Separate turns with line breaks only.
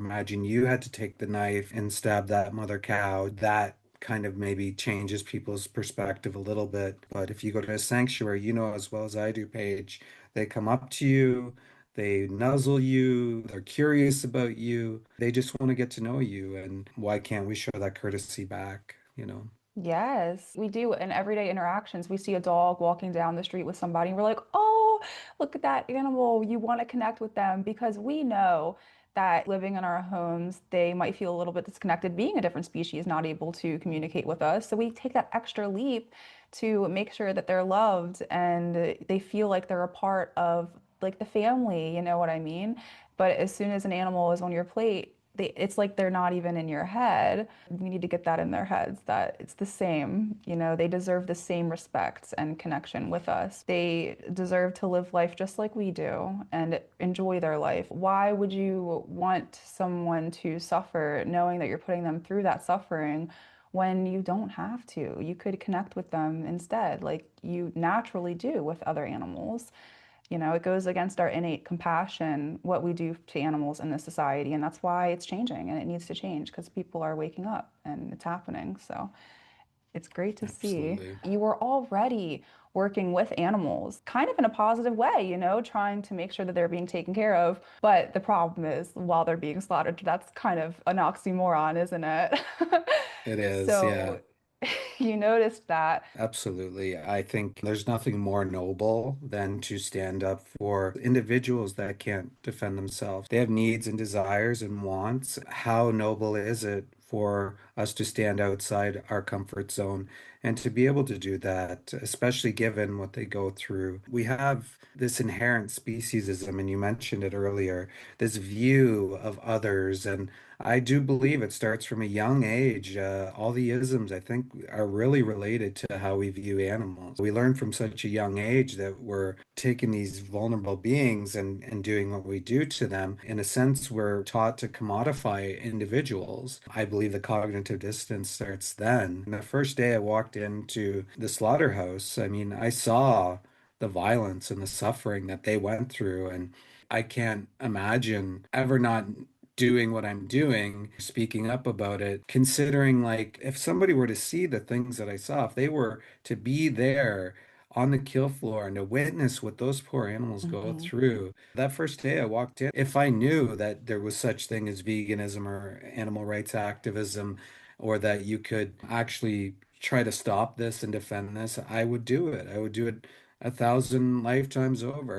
Imagine you had to take the knife and stab that mother cow. That kind of maybe changes people's perspective a little bit. But if you go to a sanctuary, you know as well as I do, Paige, they come up to you, they nuzzle you, they're curious about you, they just want to get to know you. And why can't we show that courtesy back, you know?
Yes, we do in everyday interactions. We see a dog walking down the street with somebody, and we're like, oh, look at that animal. You want to connect with them because we know that living in our homes, they might feel a little bit disconnected, being a different species, not able to communicate with us. So we take that extra leap to make sure that they're loved and they feel like they're a part of like the family, you know what I mean? But as soon as an animal is on your plate, it's like they're not even in your head. We need to get that in their heads that it's the same. You know, they deserve the same respect and connection with us. They deserve to live life just like we do and enjoy their life. Why would you want someone to suffer knowing that you're putting them through that suffering when you don't have to? You could connect with them instead, like you naturally do with other animals. You know, it goes against our innate compassion, what we do to animals in this society. And that's why it's changing and it needs to change because people are waking up and it's happening. So it's great to see.
Absolutely.
You were already working with animals, kind of in a positive way, you know, trying to make sure that they're being taken care of. But the problem is, while they're being slaughtered, that's kind of an oxymoron, isn't it?
It is, yeah.
So you noticed that.
Absolutely. I think there's nothing more noble than to stand up for individuals that can't defend themselves. They have needs and desires and wants. How noble is it for us to stand outside our comfort zone and to be able to do that, especially given what they go through? We have this inherent speciesism, and you mentioned it earlier, this view of others. And I do believe it starts from a young age. All the isms, I think, are really related to how we view animals. We learn from such a young age that we're taking these vulnerable beings and doing what we do to them. In a sense, we're taught to commodify individuals. I believe the cognitive dissonance starts then. And the first day I walked into the slaughterhouse, I mean, I saw the violence and the suffering that they went through. And I can't imagine ever not doing what I'm doing, speaking up about it, considering like if somebody were to see the things that I saw, if they were to be there on the kill floor and to witness what those poor animals go
Mhm.
through. That first day I walked in, if I knew that there was such thing as veganism or animal rights activism, or that you could actually try to stop this and defend this, I would do it. I would do it 1,000 lifetimes over.